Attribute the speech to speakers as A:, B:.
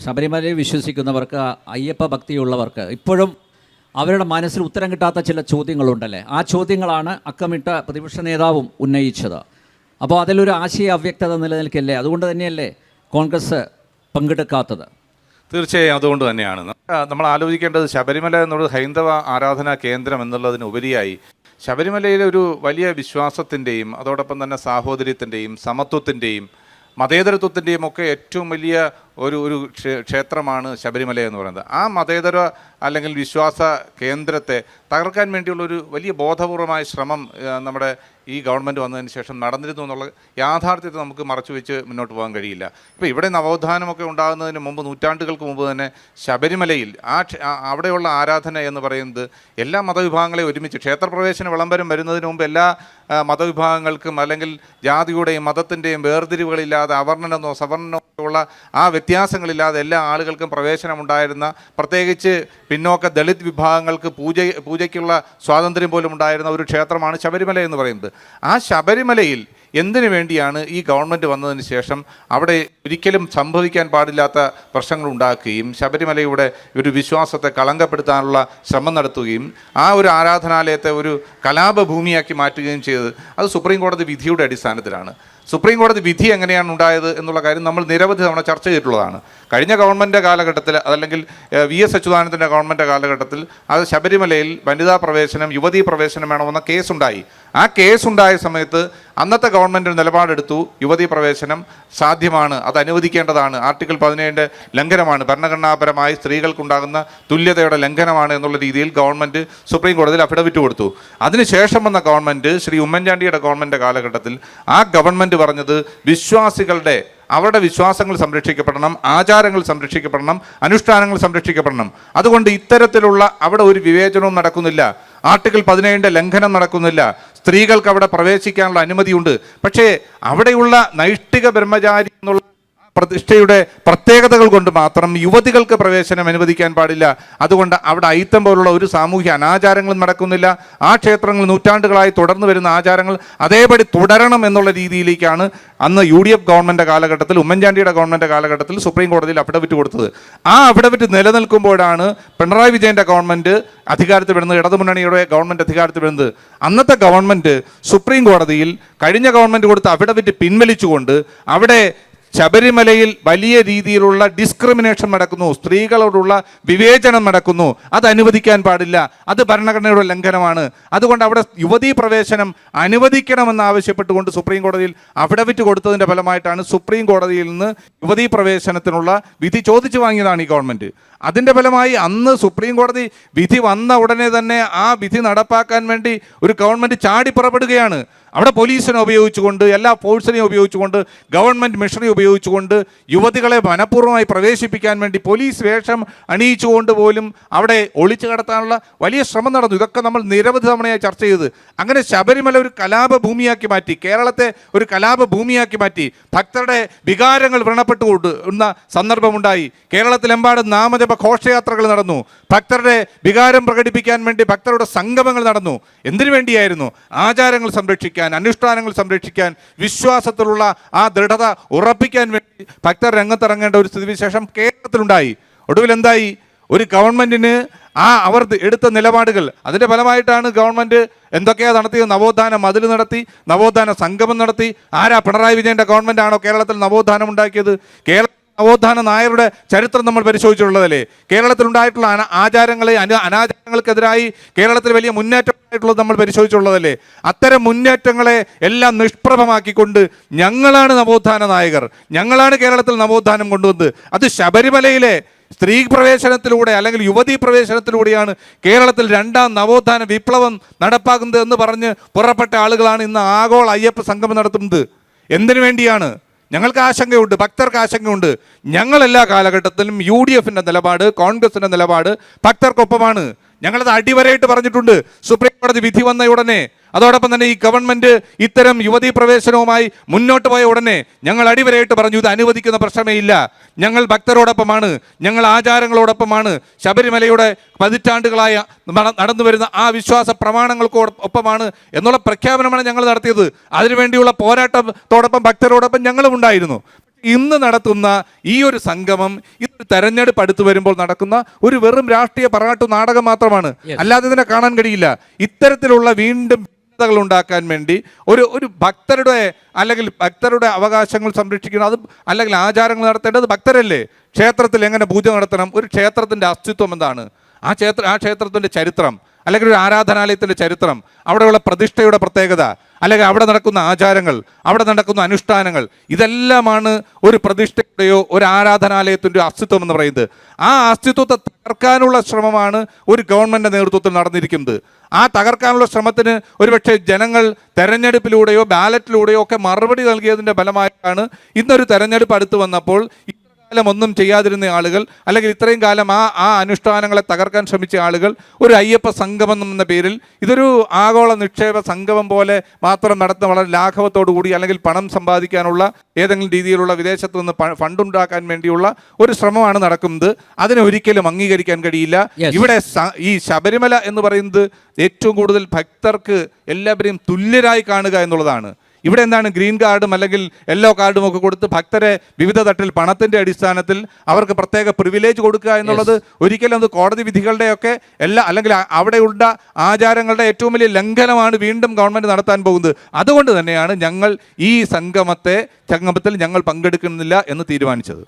A: ശബരിമലയിൽ വിശ്വസിക്കുന്നവർക്ക്, അയ്യപ്പ ഭക്തിയുള്ളവർക്ക് ഇപ്പോഴും അവരുടെ മനസ്സിൽ ഉത്തരം കിട്ടാത്ത ചില ചോദ്യങ്ങളുണ്ടല്ലേ? ആ ചോദ്യങ്ങളാണ് അക്കമിട്ട പ്രതിപക്ഷ നേതാവും ഉന്നയിച്ചത്. അപ്പോൾ അതിലൊരു ആശയ അവ്യക്തത നിലനിൽക്കില്ലേ? അതുകൊണ്ട് തന്നെയല്ലേ കോൺഗ്രസ് പങ്കെടുക്കാത്തത്?
B: തീർച്ചയായും അതുകൊണ്ട് തന്നെയാണ് നമ്മൾ ആലോചിക്കേണ്ടത്. ശബരിമല എന്നുള്ളത് ഹൈന്ദവ ആരാധനാ കേന്ദ്രം എന്നുള്ളതിനുപരിയായി ശബരിമലയിലെ ഒരു വലിയ വിശ്വാസത്തിൻ്റെയും അതോടൊപ്പം തന്നെ സാഹോദര്യത്തിൻ്റെയും സമത്വത്തിൻ്റെയും മതേതരത്വത്തിൻ്റെയും ഒക്കെ ഏറ്റവും വലിയ ഒരു ക്ഷേത്രമാണ് ശബരിമല എന്ന് പറയുന്നത്. ആ മതേതര അല്ലെങ്കിൽ വിശ്വാസ കേന്ദ്രത്തെ തകർക്കാൻ വേണ്ടിയുള്ളൊരു വലിയ ബോധപൂർവമായ ശ്രമം നമ്മുടെ ഈ ഗവൺമെൻറ് വന്നതിന് ശേഷം നടന്നിരുന്നു എന്നുള്ള യാഥാർത്ഥ്യത്തെ നമുക്ക് മറച്ചു വെച്ച് മുന്നോട്ട് പോകാൻ കഴിയില്ല. ഇപ്പോൾ ഇവിടെ നവോത്ഥാനമൊക്കെ ഉണ്ടാകുന്നതിന് മുമ്പ്, നൂറ്റാണ്ടുകൾക്ക് മുമ്പ് തന്നെ ശബരിമലയിൽ അവിടെയുള്ള ആരാധന എന്ന് പറയുന്നത് എല്ലാ മതവിഭാഗങ്ങളെയും ഒരുമിച്ച്, ക്ഷേത്രപ്രവേശന വിളംബരം വരുന്നതിന് മുമ്പ് എല്ലാ മതവിഭാഗങ്ങൾക്കും അല്ലെങ്കിൽ ജാതിയുടെയും മതത്തിൻ്റെയും വേർതിരിവുകളില്ലാതെ അവർണ്ണനെന്നോ സവർണ്ണനോ ഉള്ള ആ വ്യത്യാസങ്ങളില്ലാതെ എല്ലാ ആളുകൾക്കും പ്രവേശനമുണ്ടായിരുന്ന, പ്രത്യേകിച്ച് പിന്നോക്ക ദളിത് വിഭാഗങ്ങൾക്ക് പൂജയ്ക്കുള്ള സ്വാതന്ത്ര്യം പോലും ഉണ്ടായിരുന്ന ഒരു ക്ഷേത്രമാണ് ശബരിമല എന്ന് പറയുന്നത്. ആ ശബരിമലയിൽ എന്തിനു വേണ്ടിയാണ് ഈ ഗവൺമെൻറ് വന്നതിന് ശേഷം അവിടെ ഒരിക്കലും സംഭവിക്കാൻ പാടില്ലാത്ത പ്രശ്നങ്ങൾ ഉണ്ടാക്കുകയും ശബരിമലയുടെ ഒരു വിശ്വാസത്തെ കളങ്കപ്പെടുത്താനുള്ള ശ്രമം നടത്തുകയും ആ ഒരു ആരാധനാലയത്തെ ഒരു കലാപഭൂമിയാക്കി മാറ്റുകയും ചെയ്തത്? അത് സുപ്രീം കോടതി വിധിയുടെ അടിസ്ഥാനത്തിലാണ്. സുപ്രീം കോടതി വിധി എങ്ങനെയാണ് ഉണ്ടായത് എന്നുള്ള കാര്യം നമ്മൾ നിരവധി തവണ ചർച്ച ചെയ്തിട്ടുള്ളതാണ്. കഴിഞ്ഞ ഗവൺമെൻറ് കാലഘട്ടത്തിൽ, അതല്ലെങ്കിൽ VS അച്യുതാനന്ദൻ്റെ ഗവൺമെൻറ് കാലഘട്ടത്തിൽ അത് ശബരിമലയിൽ വനിതാ പ്രവേശനം, യുവതീ പ്രവേശനം വേണമെന്ന കേസുണ്ടായി. ആ കേസുണ്ടായ സമയത്ത് അന്നത്തെ ഗവൺമെൻറ് നിലപാടെടുത്തു, യുവതീ പ്രവേശനം സാധ്യമാണ്, അത് അനുവദിക്കേണ്ടതാണ്, ആർട്ടിക്കിൾ 17 ലംഘനമാണ്, ഭരണഘടനാപരമായി സ്ത്രീകൾക്കുണ്ടാകുന്ന തുല്യതയുടെ ലംഘനമാണ് എന്നുള്ള രീതിയിൽ ഗവൺമെൻറ് സുപ്രീം കോടതിയിൽ അഫിഡവിറ്റ് കൊടുത്തു. അതിനുശേഷം വന്ന ഗവൺമെൻറ്, ശ്രീ ഉമ്മൻചാണ്ടിയുടെ ഗവൺമെൻറ് കാലഘട്ടത്തിൽ ആ ഗവൺമെൻറ് പറഞ്ഞത് വിശ്വാസികളുടെ അവരുടെ വിശ്വാസങ്ങൾ സംരക്ഷിക്കപ്പെടണം, ആചാരങ്ങൾ സംരക്ഷിക്കപ്പെടണം, അനുഷ്ഠാനങ്ങൾ സംരക്ഷിക്കപ്പെടണം. അതുകൊണ്ട് ഇത്തരത്തിലുള്ള അവിടെ ഒരു വിവേചനവും നടക്കുന്നില്ല, ആർട്ടിക്കിൾ 17 ലംഘനം നടക്കുന്നില്ല, സ്ത്രീകൾക്ക് അവിടെ പ്രവേശിക്കാനുള്ള അനുമതിയുണ്ട്. പക്ഷേ അവിടെയുള്ള നൈഷ്ഠിക ബ്രഹ്മചാരി എന്നുള്ള പ്രതിഷ്ഠയുടെ പ്രത്യേകതകൾ കൊണ്ട് മാത്രം യുവതികൾക്ക് പ്രവേശനം അനുവദിക്കാൻ പാടില്ല. അതുകൊണ്ട് അവിടെ അയിത്തം പോലുള്ള ഒരു സാമൂഹ്യ അനാചാരങ്ങളും നടക്കുന്നില്ല. ആ ക്ഷേത്രങ്ങൾ നൂറ്റാണ്ടുകളായി തുടർന്നു വരുന്ന ആചാരങ്ങൾ അതേപടി തുടരണം എന്നുള്ള രീതിയിലേക്കാണ് അന്ന് UDF ഗവൺമെൻറ് കാലഘട്ടത്തിൽ, ഉമ്മൻചാണ്ടിയുടെ ഗവൺമെൻറ് കാലഘട്ടത്തിൽ സുപ്രീം കോടതിയിൽ അഫിഡവിറ്റ് കൊടുത്തത്. ആ അഫിഡവിറ്റ് നിലനിൽക്കുമ്പോഴാണ് പിണറായി വിജയൻ്റെ ഗവൺമെൻറ് അധികാരത്തിൽ വരുന്നത്, ഇടതുമുന്നണിയുടെ ഗവൺമെൻറ് അധികാരത്തിൽ വരുന്നത്. അന്നത്തെ ഗവൺമെൻറ് സുപ്രീം കോടതിയിൽ കഴിഞ്ഞ ഗവൺമെൻറ് കൊടുത്ത അഫിഡവിറ്റ് പിൻവലിച്ചുകൊണ്ട് അവിടെ ശബരിമലയിൽ വലിയ രീതിയിലുള്ള ഡിസ്ക്രിമിനേഷൻ നടക്കുന്നു, സ്ത്രീകളോടുള്ള വിവേചനം നടക്കുന്നു, അത് അനുവദിക്കാൻ പാടില്ല, അത് ഭരണഘടനയുടെ ലംഘനമാണ്. അതുകൊണ്ട് അവിടെ യുവതീ പ്രവേശനം അനുവദിക്കണമെന്ന് ആവശ്യപ്പെട്ടുകൊണ്ട് സുപ്രീം കോടതിയിൽ അഫിഡവിറ്റ് കൊടുത്തതിൻ്റെ ഫലമായിട്ടാണ് സുപ്രീം കോടതിയിൽ നിന്ന് യുവതീ പ്രവേശനത്തിനുള്ള വിധി ചോദിച്ചു വാങ്ങിയതാണ് ഈ ഗവൺമെൻറ്. അതിൻ്റെ ഫലമായി അന്ന് സുപ്രീം കോടതി വിധി വന്ന ഉടനെ തന്നെ ആ വിധി നടപ്പാക്കാൻ വേണ്ടി ഒരു ഗവൺമെൻറ് ചാടി പുറപ്പെടുകയാണ്. അവിടെ പോലീസിനെ ഉപയോഗിച്ചുകൊണ്ട്, എല്ലാ ഫോഴ്സിനെയും ഉപയോഗിച്ചുകൊണ്ട്, ഗവൺമെൻറ് മിഷണറി ഉപയോഗിച്ചുകൊണ്ട് യുവതികളെ മനഃപൂർവ്വമായി പ്രവേശിപ്പിക്കാൻ വേണ്ടി പോലീസ് വേഷം അണിയിച്ചുകൊണ്ട് പോലും അവിടെ ഒളിച്ചു കടത്താനുള്ള വലിയ ശ്രമം നടന്നു. ഇതൊക്കെ നമ്മൾ നിരവധി തവണയായി ചർച്ച ചെയ്ത്. അങ്ങനെ ശബരിമല ഒരു കലാപഭൂമിയാക്കി മാറ്റി, കേരളത്തെ ഒരു കലാപഭൂമിയാക്കി മാറ്റി. ഭക്തരുടെ വികാരങ്ങൾ വ്രണപ്പെട്ടുകൊണ്ടുന്ന സന്ദർഭമുണ്ടായി. കേരളത്തിലെമ്പാടും നാമജപ ഘോഷയാത്രകൾ നടന്നു. ഭക്തരുടെ വികാരം പ്രകടിപ്പിക്കാൻ വേണ്ടി ഭക്തരുടെ സംഗമങ്ങൾ നടന്നു. എന്തിനു വേണ്ടിയായിരുന്നു? ആചാരങ്ങൾ സംരക്ഷിക്കാൻ, അനുഷ്ഠാനങ്ങൾ സംരക്ഷിക്കാൻ, വിശ്വാസത്തിലുള്ള ആ ദൃഢത ഉറപ്പിക്കാൻ വേണ്ടി ഭക്തർ രംഗത്തിറങ്ങേണ്ട ഒരു സ്ഥിതിവിശേഷം കേരളത്തിലുണ്ടായി. ഒടുവിൽ എന്തായി? ഒരു ഗവൺമെൻറ്റിന് അവർ എടുത്ത നിലപാടുകൾ, അതിൻ്റെ ഫലമായിട്ടാണ് ഗവൺമെൻറ് എന്തൊക്കെയാണ് നടത്തിയത്? നവോത്ഥാന മതിൽ നടത്തി, നവോത്ഥാന സംഗമം നടത്തി. ആരാ? പിണറായി വിജയൻ്റെ ഗവൺമെൻറ് ആണോ കേരളത്തിൽ നവോത്ഥാനം ഉണ്ടാക്കിയത്? നവോത്ഥാന നായരുടെ ചരിത്രം നമ്മൾ പരിശോധിച്ചിട്ടുള്ളതല്ലേ? കേരളത്തിലുണ്ടായിട്ടുള്ള ആചാരങ്ങളെ, അനാചാരങ്ങൾക്കെതിരായി കേരളത്തിൽ വലിയ മുന്നേറ്റമായിട്ടുള്ളത് നമ്മൾ പരിശോധിച്ചുള്ളതല്ലേ? അത്തരം മുന്നേറ്റങ്ങളെ എല്ലാം നിഷ്പ്രഭമാക്കിക്കൊണ്ട് ഞങ്ങളാണ് നവോത്ഥാന നായകർ, ഞങ്ങളാണ് കേരളത്തിൽ നവോത്ഥാനം കൊണ്ടുവന്നത്. അത് ശബരിമലയിലെ സ്ത്രീ പ്രവേശനത്തിലൂടെ അല്ലെങ്കിൽ യുവതീ പ്രവേശനത്തിലൂടെയാണ് കേരളത്തിൽ 2ാം നവോത്ഥാന വിപ്ലവം നടപ്പാക്കുന്നത് എന്ന് പറഞ്ഞ് പുറപ്പെട്ട ആളുകളാണ് ഇന്ന് ആഗോള അയ്യപ്പ സംഗമം നടത്തുന്നത്. എന്തിനു വേണ്ടിയാണ്? ഞങ്ങൾക്ക് ആശങ്കയുണ്ട്, ഭക്തർക്ക് ആശങ്കയുണ്ട്. ഞങ്ങളെല്ലാ കാലഘട്ടത്തിലും UDFൻ്റെ നിലപാട്, കോൺഗ്രസിൻ്റെ നിലപാട് ഭക്തർക്കൊപ്പമാണ്. ഞങ്ങളത് അടിവരയിട്ട് പറഞ്ഞിട്ടുണ്ട് സുപ്രീം കോടതി വിധി വന്ന ഉടനെ. അതോടൊപ്പം തന്നെ ഈ ഗവൺമെൻറ് ഇത്തരം യുവതീ പ്രവേശനവുമായി മുന്നോട്ട് പോയ ഉടനെ ഞങ്ങൾ അടിവരയിട്ട് പറഞ്ഞു, ഇത് അനുവദിക്കുന്ന പ്രശ്നമേ ഇല്ല, ഞങ്ങൾ ഭക്തരോടൊപ്പമാണ്, ഞങ്ങൾ ആചാരങ്ങളോടൊപ്പമാണ്, ശബരിമലയുടെ പതിറ്റാണ്ടുകളായ നടന്നു വരുന്ന ആ വിശ്വാസ പ്രമാണങ്ങൾക്കൊപ്പമാണ് എന്നുള്ള പ്രഖ്യാപനമാണ് ഞങ്ങൾ നടത്തിയത്. അതിനുവേണ്ടിയുള്ള പോരാട്ടത്തോടൊപ്പം ഭക്തരോടൊപ്പം ഞങ്ങളും ഉണ്ടായിരുന്നു. ഇന്ന് നടത്തുന്ന ഈ ഒരു സംഗമം ഇതൊരു തെരഞ്ഞെടുപ്പ് അടുത്ത് വരുമ്പോൾ നടക്കുന്ന ഒരു വെറും രാഷ്ട്രീയ പറകാട്ടു നാടകം മാത്രമാണ്. അല്ലാതെ ഇതിനെ കാണാൻ കഴിയില്ല. ഇത്തരത്തിലുള്ള വീണ്ടും ഭിന്നതകൾ ഉണ്ടാക്കാൻ വേണ്ടി ഒരു ഭക്തരുടെ അല്ലെങ്കിൽ ഭക്തരുടെ അവകാശങ്ങൾ സംരക്ഷിക്കണം, അത് അല്ലെങ്കിൽ ആചാരങ്ങൾ നടത്തേണ്ടത് ഭക്തരല്ലേ. ക്ഷേത്രത്തിൽ എങ്ങനെ പൂജ നടത്തണം, ഒരു ക്ഷേത്രത്തിൻ്റെ അസ്തിത്വം എന്താണ്, ആ ക്ഷേത്രത്തിൻ്റെ ചരിത്രം, അല്ലെങ്കിൽ ഒരു ആരാധനാലയത്തിൻ്റെ ചരിത്രം, അവിടെയുള്ള പ്രതിഷ്ഠയുടെ പ്രത്യേകത, അല്ലെങ്കിൽ അവിടെ നടക്കുന്ന ആചാരങ്ങൾ, അവിടെ നടക്കുന്ന അനുഷ്ഠാനങ്ങൾ, ഇതെല്ലാമാണ് ഒരു പ്രതിഷ്ഠയുടെയോ ഒരു ആരാധനാലയത്തിൻ്റെയോ അസ്തിത്വം എന്ന് പറയുന്നത്. ആ അസ്തിത്വത്തെ തകർക്കാനുള്ള ശ്രമമാണ് ഒരു ഗവൺമെൻറ് നേതൃത്വത്തിൽ നടന്നിരിക്കുന്നത്. ആ തകർക്കാനുള്ള ശ്രമത്തിന് ഒരുപക്ഷെ ജനങ്ങൾ തെരഞ്ഞെടുപ്പിലൂടെയോ ബാലറ്റിലൂടെയോ ഒക്കെ മറുപടി നൽകിയതിൻ്റെ ഫലമായിട്ടാണ് ഇന്നൊരു തെരഞ്ഞെടുപ്പ് അടുത്ത് വന്നപ്പോൾ കാലം ഒന്നും ചെയ്യാതിരുന്ന ആളുകൾ, അല്ലെങ്കിൽ ഇത്രയും കാലം ആ അനുഷ്ഠാനങ്ങളെ തകർക്കാൻ ശ്രമിച്ച ആളുകൾ ഒരു അയ്യപ്പ സംഗമം എന്ന പേരിൽ ഇതൊരു ആഗോള നിക്ഷേപ സംഗമം പോലെ മാത്രം നടത്തുന്ന വളരെ ലാഘവത്തോടു കൂടി, അല്ലെങ്കിൽ പണം സമ്പാദിക്കാനുള്ള ഏതെങ്കിലും രീതിയിലുള്ള വിദേശത്ത് നിന്ന് ഫണ്ടുണ്ടാക്കാൻ വേണ്ടിയുള്ള ഒരു ശ്രമമാണ് നടക്കുന്നത്. അതിനെ ഒരിക്കലും അംഗീകരിക്കാൻ കഴിയില്ല. ഇവിടെ ഈ ശബരിമല എന്ന് പറയുന്നത് ഏറ്റവും കൂടുതൽ ഭക്തർക്ക് എല്ലാവരെയും തുല്യരായി കാണുക എന്നുള്ളതാണ്. ഇവിടെ എന്താണ് ഗ്രീൻ കാർഡും അല്ലെങ്കിൽ യെല്ലോ കാർഡും ഒക്കെ കൊടുത്ത് ഭക്തരെ വിവിധ തട്ടിൽ പണത്തിൻ്റെ അടിസ്ഥാനത്തിൽ അവർക്ക് പ്രത്യേക പ്രിവിലേജ് കൊടുക്കുക എന്നുള്ളത് ഒരിക്കലും അത് കോടതി വിധികളുടെയൊക്കെ അല്ലെങ്കിൽ അവിടെയുള്ള ആചാരങ്ങളുടെ ഏറ്റവും വലിയ ലംഘനമാണ് വീണ്ടും ഗവൺമെൻറ് നടത്താൻ പോകുന്നത്. അതുകൊണ്ട് തന്നെയാണ് ഞങ്ങൾ ഈ സംഗമത്തിൽ ഞങ്ങൾ പങ്കെടുക്കുന്നില്ല എന്ന് തീരുമാനിച്ചത്.